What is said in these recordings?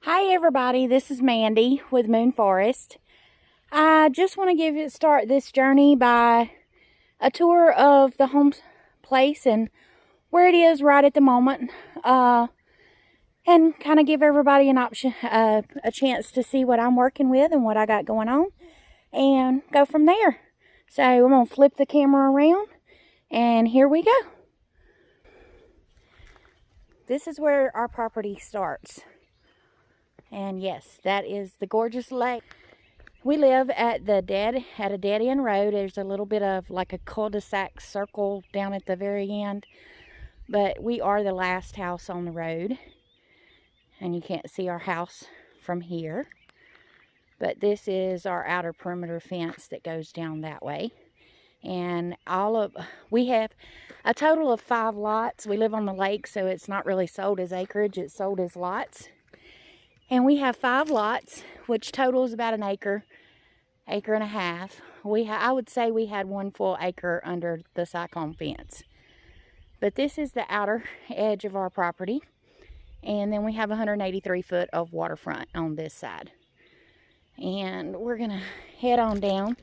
Hi everybody, this is Mandy with Moon Forest. I just want to start this journey by a tour of the home place and where it is right at the moment, and kind of give everybody an option, a chance to see what I'm working with and what I got going on, and go from there. So I'm gonna flip the camera around, and here we go. This is where our property starts. And yes, that is the gorgeous lake. We live at a dead end road. There's a little bit of like a cul-de-sac circle down at the very end. But we are the last house on the road. And you can't see our house from here. But this is our outer perimeter fence that goes down that way. And we have a total of 5 lots. We live on the lake, so it's not really sold as acreage. It's sold as lots. And we have 5 lots, which totals about an acre and a half. I would say we had 1 full acre under the cyclone fence. But this is the outer edge of our property. And then we have 183 foot of waterfront on this side. And we're going to head on down.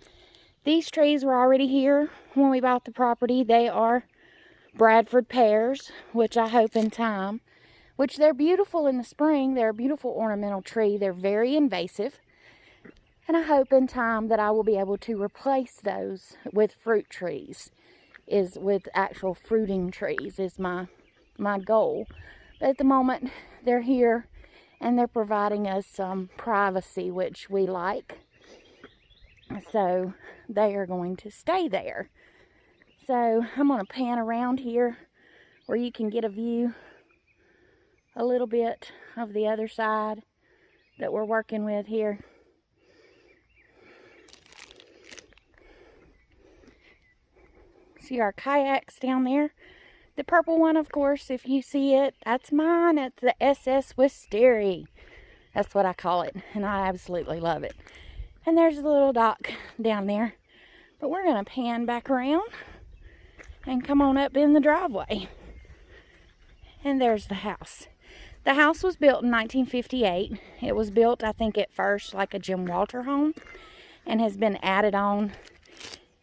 These trees were already here when we bought the property. They are Bradford pears, which I hope in time, which they're beautiful in the spring. They're a beautiful ornamental tree. They're very invasive. And I hope in time that I will be able to replace those with fruit trees. With actual fruiting trees is my goal. But at the moment, they're here and they're providing us some privacy, which we like. So they are going to stay there. So I'm going to pan around here where you can get a view a little bit of the other side that we're working with here. See our kayaks down there? The purple one, of course, if you see it, that's mine. It's the SS Wisteria. That's what I call it, and I absolutely love it. And there's a little dock down there. But we're going to pan back around and come on up in the driveway. And there's the house. The house was built in 1958. It was built, I think, at first like a Jim Walter home, and has been added on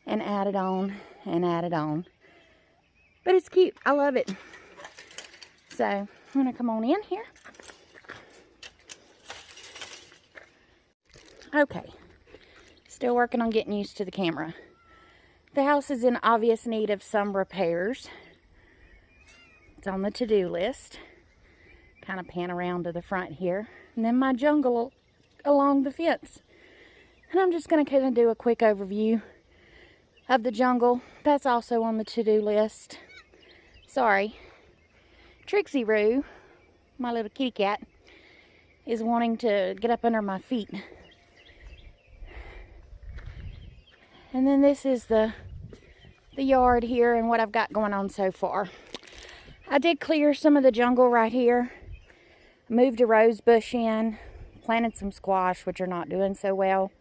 and added on and added on. But it's cute. I love it. So I'm going to come on in here. Okay. Still working on getting used to the camera. The house is in obvious need of some repairs. It's on the to-do list. Kind of pan around to the front here, and then my jungle along the fence. And I'm just going to kind of do a quick overview of the jungle. That's also on the to-do list. Sorry. Trixie Roo, my little kitty cat, is wanting to get up under my feet. And then this is the yard here and what I've got going on so far. I did clear some of the jungle right here. Moved a rose bush in, planted some squash, which are not doing so well.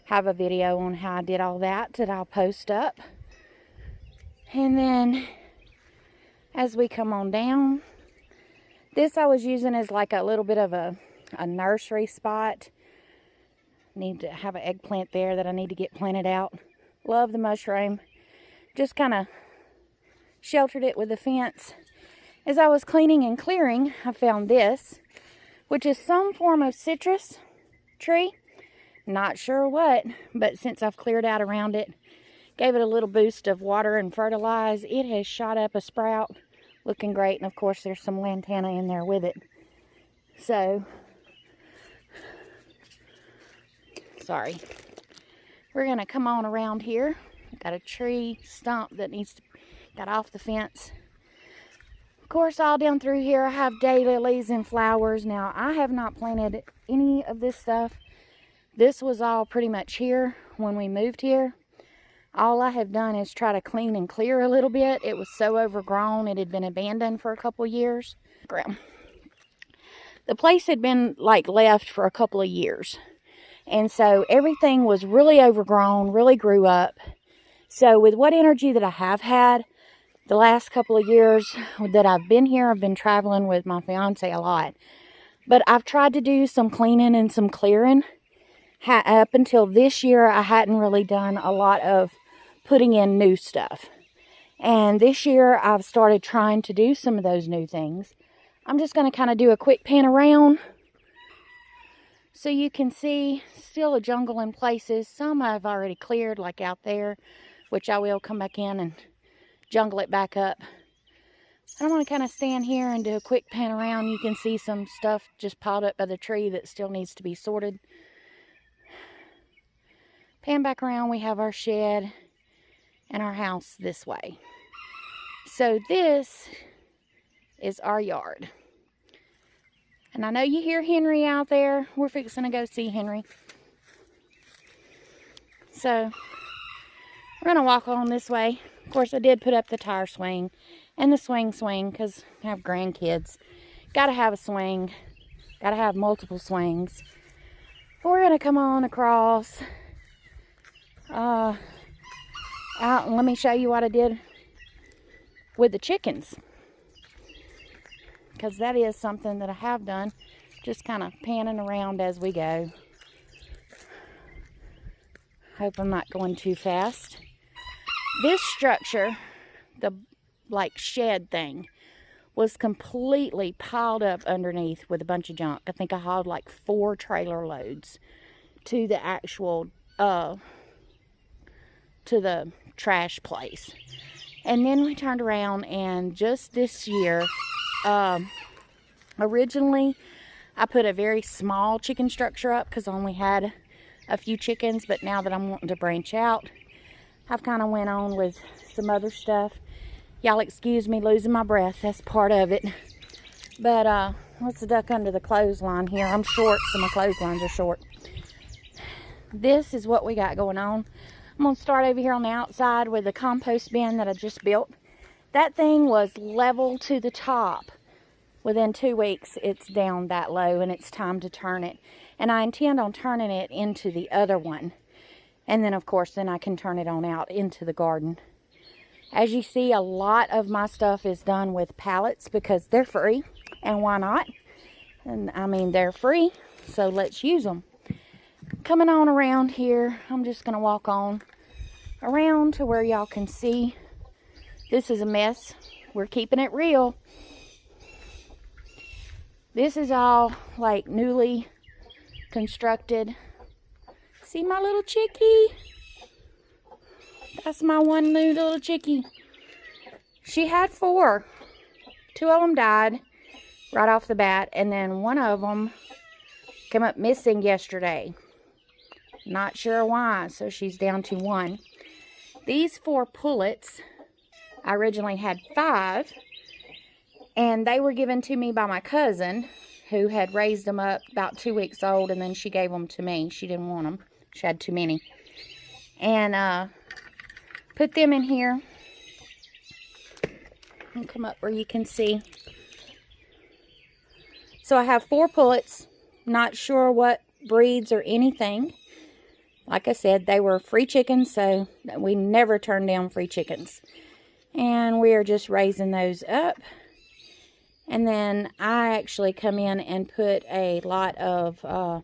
Have a video on how I did all that I'll post up. And then as we come on down, this I was using as like a little bit of a nursery spot. Need to have an eggplant there that I need to get planted out. Love the mushroom. Just kind of sheltered it with a fence. As I was cleaning and clearing, I found this, which is some form of citrus tree. Not sure what, but since I've cleared out around it, gave it a little boost of water and fertilize, it has shot up a sprout, looking great. And of course, there's some lantana in there with it. So, sorry. We're going to come on around here. Got a tree stump that got off the fence. Of course, all down through here I have daylilies and flowers. Now, I have not planted any of this stuff. This was all pretty much here when we moved here. All I have done is try to clean and clear a little bit. It was so overgrown. It had been abandoned for a couple of years. The place had been like left for a couple of years. And so everything was really overgrown, really grew up. So with what energy that I have had, the last couple of years that I've been here, I've been traveling with my fiance a lot. But I've tried to do some cleaning and some clearing. Up until this year, I hadn't really done a lot of putting in new stuff. And this year, I've started trying to do some of those new things. I'm just going to kind of do a quick pan around so you can see still a jungle in places. Some I've already cleared, like out there, which I will come back in and jungle it back up. I want to kind of stand here and do a quick pan around. You can see some stuff just piled up by the tree that still needs to be sorted. Pan back around, we have our shed and our house this way. So this is our yard. And I know you hear Henry out there. We're fixing to go see Henry. So we're going to walk on this way. Of course, I did put up the tire swing and the swing because I have grandkids. Got to have a swing. Got to have multiple swings. But we're going to come on across out, and let me show you what I did with the chickens, because that is something that I have done, just kind of panning around as we go. Hope I'm not going too fast. This structure, the like shed thing, was completely piled up underneath with a bunch of junk. I think I hauled like 4 trailer loads to the actual to the trash place. And then we turned around, and just this year, originally I put a very small chicken structure up because I only had a few chickens, but now that I'm wanting to branch out, I've kind of went on with some other stuff. Y'all excuse me losing my breath, that's part of it. But let's duck under the clothesline here. I'm short, so my clotheslines are short. This is what we got going on. I'm going to start over here on the outside with the compost bin that I just built. That thing was level to the top. Within 2 weeks, it's down that low, and it's time to turn it. And I intend on turning it into the other one. And then, of course, then I can turn it on out into the garden. As you see, a lot of my stuff is done with pallets because they're free. And why not? And I mean, they're free, so let's use them. Coming on around here, I'm just going to walk on around to where y'all can see. This is a mess. We're keeping it real. This is all like newly constructed. See my little chickie? That's my one new little chickie. She had 4. 2 of them died right off the bat, and then one of them came up missing yesterday. Not sure why, so she's down to 1. These 4 pullets, I originally had 5, and they were given to me by my cousin, who had raised them up about 2 weeks old, and then she gave them to me. She didn't want them. She had too many. And put them in here. I'll come up where you can see. So I have 4 pullets. Not sure what breeds or anything. Like I said, they were free chickens, so we never turn down free chickens. And we are just raising those up. And then I actually come in and put a lot of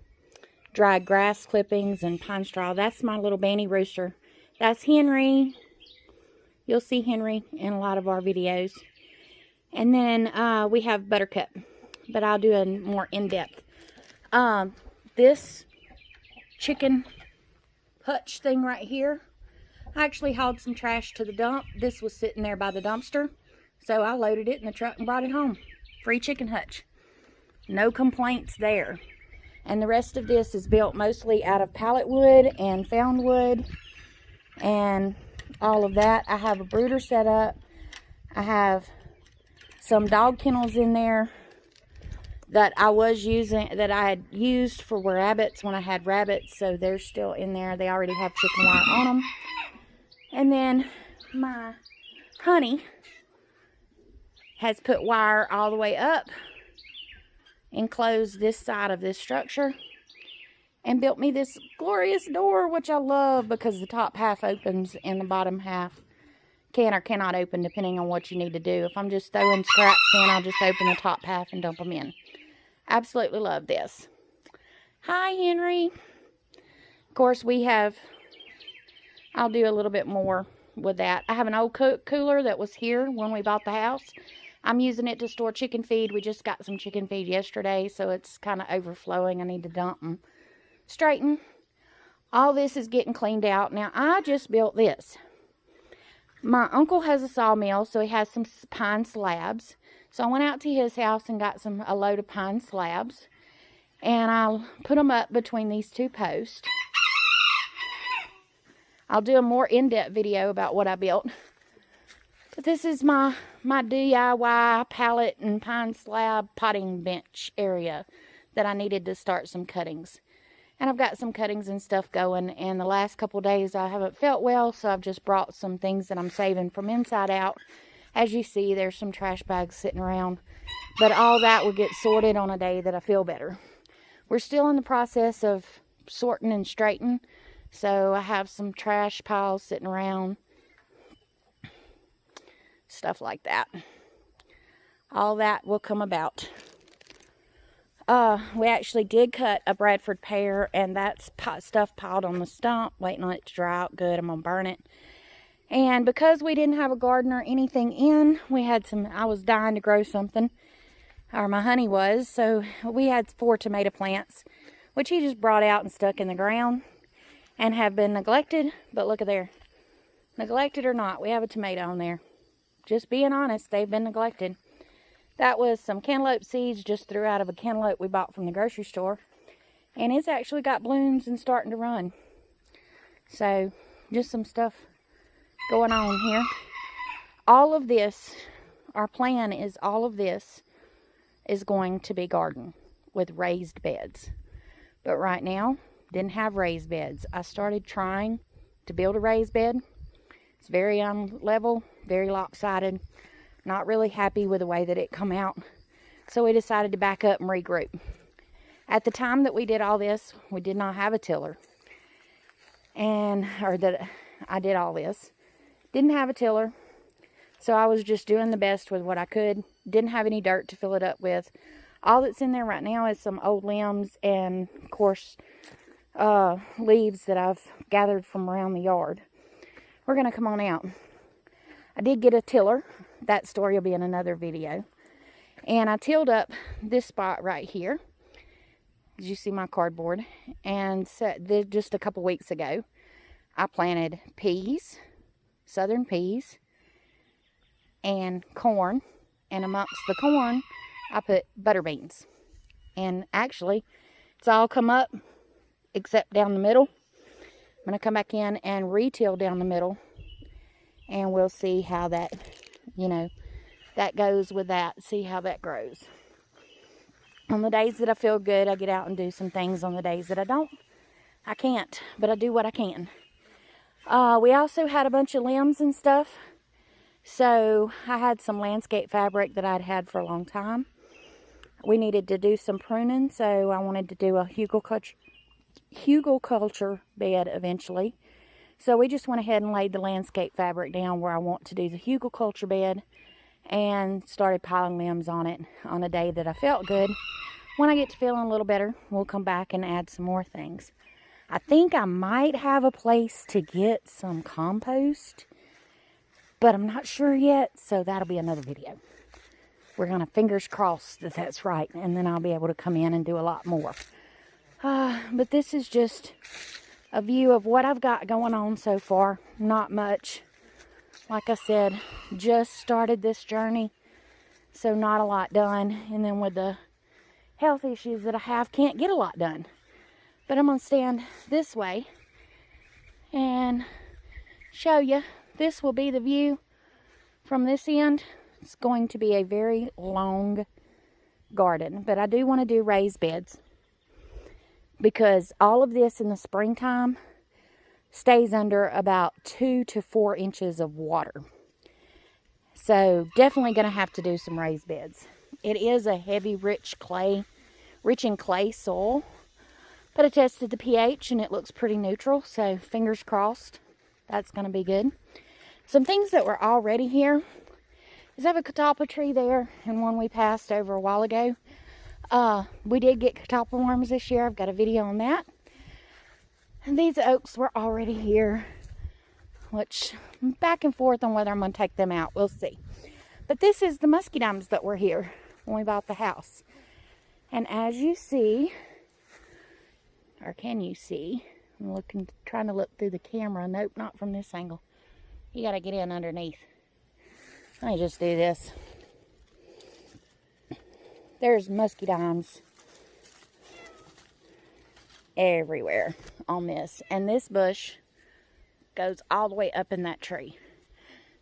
dried grass clippings and pine straw. That's my little banty rooster. That's Henry. You'll see Henry in a lot of our videos. And then we have Buttercup, but I'll do a more in-depth. This chicken hutch thing right here, I actually hauled some trash to the dump. This was sitting there by the dumpster, so I loaded it in the truck and brought it home. Free chicken hutch. No complaints there. And the rest of this is built mostly out of pallet wood and found wood and all of that. I have a brooder set up. I have some dog kennels in there that I had used for rabbits when I had rabbits, so they're still in there. They already have chicken wire on them. And then my honey has put wire all the way up, enclosed this side of this structure, and built me this glorious door, which I love because the top half opens and the bottom half can or cannot open depending on what you need to do. If I'm just throwing scraps in, I'll just open the top half and dump them in. Absolutely love this. Hi, Henry. Of course, I'll do a little bit more with that. I have an old cooler that was here when we bought the house. I'm using it to store chicken feed. We just got some chicken feed yesterday, so it's kind of overflowing. I need to dump and straighten. All this is getting cleaned out. Now, I just built this. My uncle has a sawmill, so he has some pine slabs. So I went out to his house and got a load of pine slabs. And I'll put them up between these two posts. I'll do a more in-depth video about what I built. But this is my DIY pallet and pine slab potting bench area that I needed to start some cuttings. And I've got some cuttings and stuff going, and the last couple days I haven't felt well, so I've just brought some things that I'm saving from inside out. As you see, there's some trash bags sitting around, but all that will get sorted on a day that I feel better. We're still in the process of sorting and straightening, so I have some trash piles sitting around, stuff like that. All that will come about. We actually did cut a Bradford pear, and that's stuff piled on the stump, waiting on it to dry out good. I'm going to burn it. And because we didn't have a garden or anything in, I was dying to grow something, or my honey was, so we had 4 tomato plants, which he just brought out and stuck in the ground, and have been neglected. But look at there. Neglected or not, we have a tomato on there. Just being honest, they've been neglected. That was some cantaloupe seeds just threw out of a cantaloupe we bought from the grocery store. And it's actually got blooms and starting to run. So, just some stuff going on here. All of this, our plan is all of this is going to be garden with raised beds. But right now, didn't have raised beds. I started trying to build a raised bed. It's very unlevel, very lopsided. Not really happy with the way that it come out. So we decided to back up and regroup. At the time that we did all this, we did not have a tiller. I did all this. Didn't have a tiller. So I was just doing the best with what I could. Didn't have any dirt to fill it up with. All that's in there right now is some old limbs and, of course, leaves that I've gathered from around the yard. We're going to come on out. I did get a tiller. That story will be in another video. And I tilled up this spot right here. Did you see my cardboard? And so, just a couple weeks ago, I planted peas, southern peas, and corn. And amongst the corn, I put butter beans. And actually, it's all come up except down the middle. I'm going to come back in and re-till down the middle. And we'll see how that, that goes with that. See how that grows. On the days that I feel good, I get out and do some things. On the days that I don't, I can't. But I do what I can. We also had a bunch of limbs and stuff. So I had some landscape fabric that I'd had for a long time. We needed to do some pruning. So I wanted to do a hugelkultur bed eventually. So we just went ahead and laid the landscape fabric down where I want to do the hugelkultur bed and started piling limbs on it on a day that I felt good. When I get to feeling a little better, we'll come back and add some more things. I think I might have a place to get some compost, but I'm not sure yet, so that'll be another video. We're going to fingers crossed that that's right, and then I'll be able to come in and do a lot more. But this is just a view of what I've got going on so far. Not much. Like I said, just started this journey, so not a lot done. And then with the health issues that I have, can't get a lot done. But I'm going to stand this way and show you. This will be the view from this end. It's going to be a very long garden, but I do want to do raised beds, because all of this in the springtime stays under about 2 to 4 inches of water. So definitely going to have to do some raised beds. It is a heavy, rich in clay soil. But I tested the pH and it looks pretty neutral. So fingers crossed, that's going to be good. Some things that were already here is I have a catalpa tree there, and one we passed over a while ago. We did get topple worms this year. I've got a video on that. And these oaks were already here, which I'm back and forth on whether I'm going to take them out. We'll see. But this is the muscadines that were here when we bought the house. And as you see, or can you see, I'm looking, trying to look through the camera. Nope, not from this angle. You got to get in underneath. Let me just do this. There's muscadines everywhere on this. And this bush goes all the way up in that tree.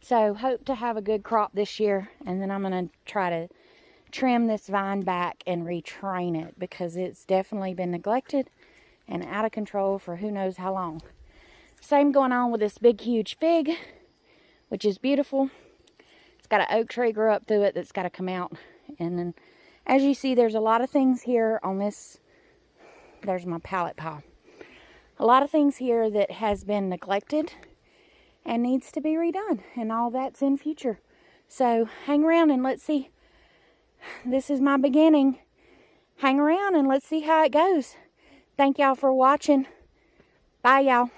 So hope to have a good crop this year. And then I'm going to try to trim this vine back and retrain it, because it's definitely been neglected and out of control for who knows how long. Same going on with this big huge fig, which is beautiful. It's got an oak tree grew up through it that's got to come out. And then as you see, there's a lot of things here on this. There's my pallet pile. A lot of things here that has been neglected and needs to be redone, and all that's in future. So hang around and let's see. This is my beginning. Hang around and let's see how it goes. Thank y'all for watching. Bye, y'all.